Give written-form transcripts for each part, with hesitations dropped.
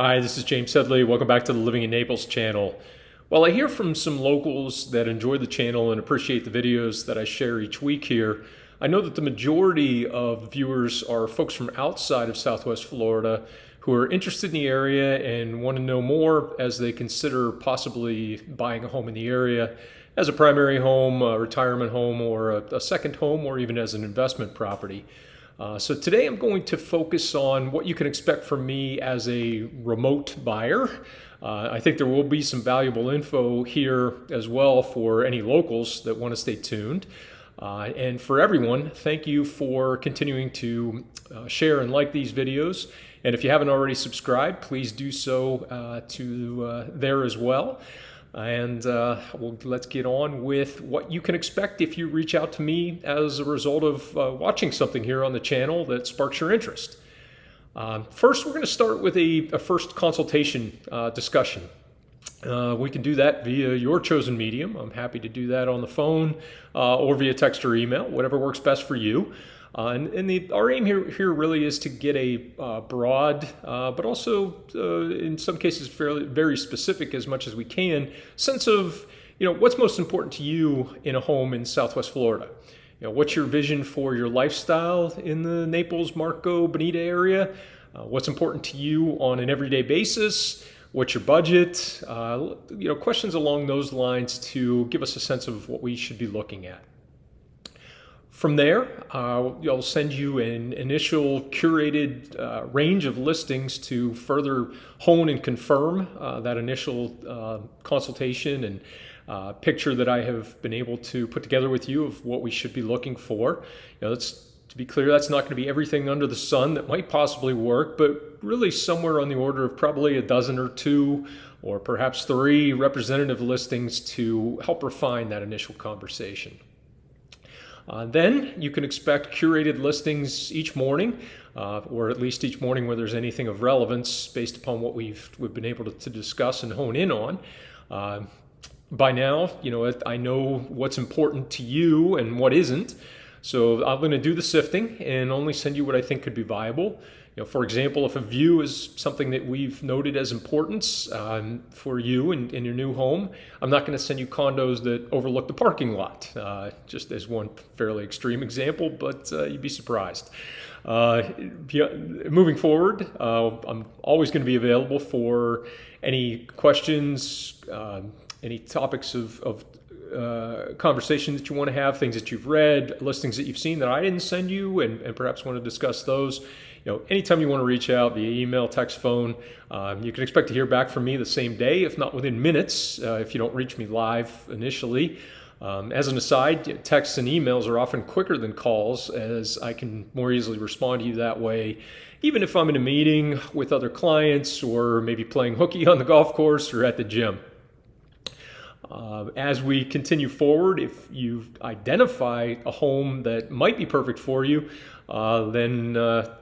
Hi, this is James Sedley. Welcome back to the Living in Naples channel. Well, I hear from some locals that enjoy the channel and appreciate the videos that I share each week here. I know that the majority of viewers are folks from outside of Southwest Florida who are interested in the area and want to know more as they consider possibly buying a home in the area as a primary home, a retirement home, or a second home, or even as an investment property. So today I'm going to focus on what you can expect from me as a remote buyer. I think there will be some valuable info here as well for any locals that want to stay tuned. And for everyone, thank you for continuing to share and like these videos. And if you haven't already subscribed, please do so to there as well. And let's get on with what you can expect if you reach out to me as a result of watching something here on the channel that sparks your interest. First, we're going to start with a first consultation discussion. We can do that via your chosen medium. I'm happy to do that on the phone or via text or email, whatever works best for you. Our aim here really is to get a broad, but also in some cases very specific as much as we can, sense of what's most important to you in a home in Southwest Florida. What's your vision for your lifestyle in the Naples, Marco, Bonita area? What's important to you on an everyday basis? What's your budget? Questions along those lines to give us a sense of what we should be looking at. From there, I'll send you an initial curated range of listings to further hone and confirm that initial consultation and picture that I have been able to put together with you of what we should be looking for. To be clear, that's not going to be everything under the sun that might possibly work, but really somewhere on the order of probably a dozen or two, or perhaps three representative listings to help refine that initial conversation. Then you can expect curated listings each morning, or at least each morning where there's anything of relevance based upon what we've been able to discuss and hone in on. By now, I know what's important to you and what isn't. So I'm going to do the sifting and only send you what I think could be viable. For example, if a view is something that we've noted as importance for you in your new home, I'm not going to send you condos that overlook the parking lot, just as one fairly extreme example, but you'd be surprised. Moving forward, I'm always going to be available for any questions, any topics of conversation that you want to have, things that you've read, listings that you've seen that I didn't send you, and perhaps want to discuss those. Anytime you want to reach out via email, text, phone, you can expect to hear back from me the same day, if not within minutes, if you don't reach me live initially. As an aside, texts and emails are often quicker than calls, as I can more easily respond to you that way, even if I'm in a meeting with other clients or maybe playing hooky on the golf course or at the gym. As we continue forward, if you identify a home that might be perfect for you, then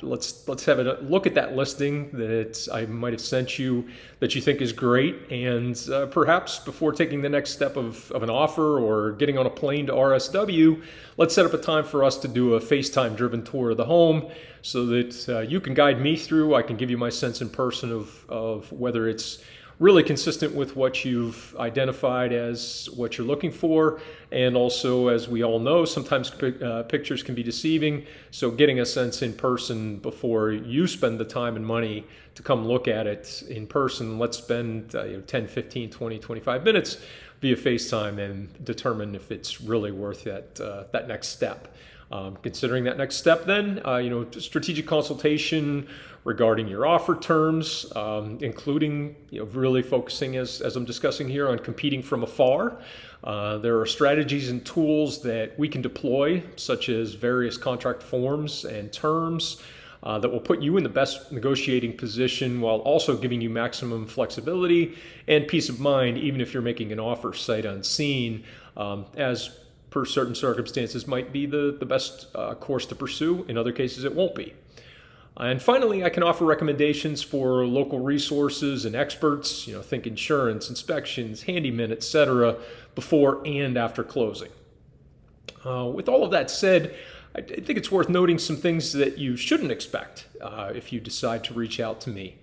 let's have a look at that listing that I might have sent you that you think is great, and perhaps before taking the next step of an offer or getting on a plane to RSW, let's set up a time for us to do a FaceTime-driven tour of the home so that you can guide me through. I can give you my sense in person of whether it's really consistent with what you've identified as what you're looking for. And also, as we all know, sometimes pictures can be deceiving. So getting a sense in person before you spend the time and money to come look at it in person, let's spend 10, 15, 20, 25 minutes via FaceTime and determine if it's really worth that next step. Considering that next step then, strategic consultation regarding your offer terms, including really focusing as I'm discussing here on competing from afar. There are strategies and tools that we can deploy, such as various contract forms and terms that will put you in the best negotiating position while also giving you maximum flexibility and peace of mind, even if you're making an offer sight unseen, as per certain circumstances might be the best course to pursue. In other cases, it won't be. And finally, I can offer recommendations for local resources and experts, think insurance, inspections, handymen, etc., before and after closing. With all of that said, I think it's worth noting some things that you shouldn't expect if you decide to reach out to me.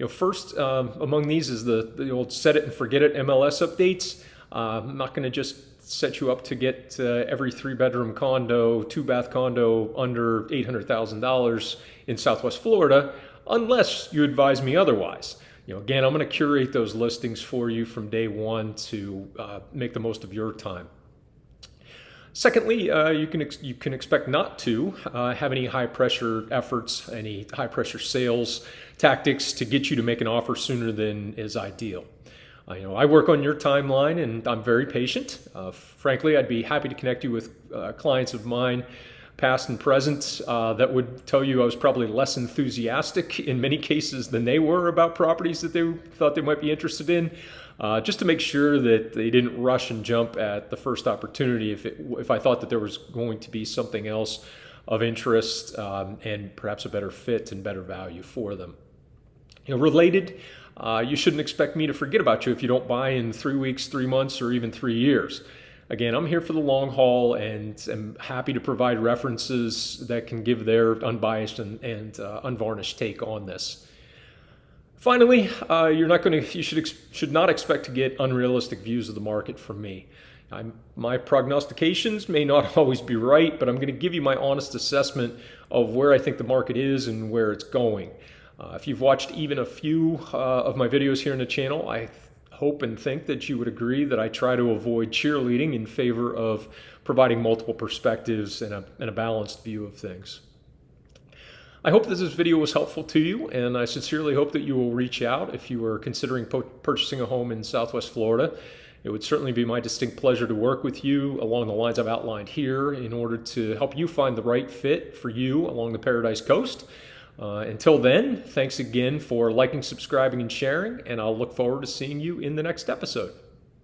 First among these is the old set it and forget it MLS updates. I'm not going to just set you up to get every 3-bedroom condo, 2-bath condo under $800,000 in Southwest Florida, unless you advise me otherwise. Again, I'm going to curate those listings for you from day one to make the most of your time. Secondly, you can expect not to have any high pressure efforts, any high pressure sales tactics to get you to make an offer sooner than is ideal. I work on your timeline and I'm very patient. Frankly, I'd be happy to connect you with clients of mine, past and present, that would tell you I was probably less enthusiastic in many cases than they were about properties that they thought they might be interested in, just to make sure that they didn't rush and jump at the first opportunity if I thought that there was going to be something else of interest and perhaps a better fit and better value for them. Related, you shouldn't expect me to forget about you if you don't buy in 3 weeks, 3 months, or even 3 years. Again, I'm here for the long haul and am happy to provide references that can give their unbiased and unvarnished take on this. Finally, you should not expect to get unrealistic views of the market from me. My prognostications may not always be right, but I'm going to give you my honest assessment of where I think the market is and where it's going. If you've watched even a few of my videos here on the channel, I hope and think that you would agree that I try to avoid cheerleading in favor of providing multiple perspectives and a balanced view of things. I hope that this video was helpful to you, and I sincerely hope that you will reach out if you are considering purchasing a home in Southwest Florida. It would certainly be my distinct pleasure to work with you along the lines I've outlined here in order to help you find the right fit for you along the Paradise Coast. Until then, thanks again for liking, subscribing, and sharing, and I'll look forward to seeing you in the next episode.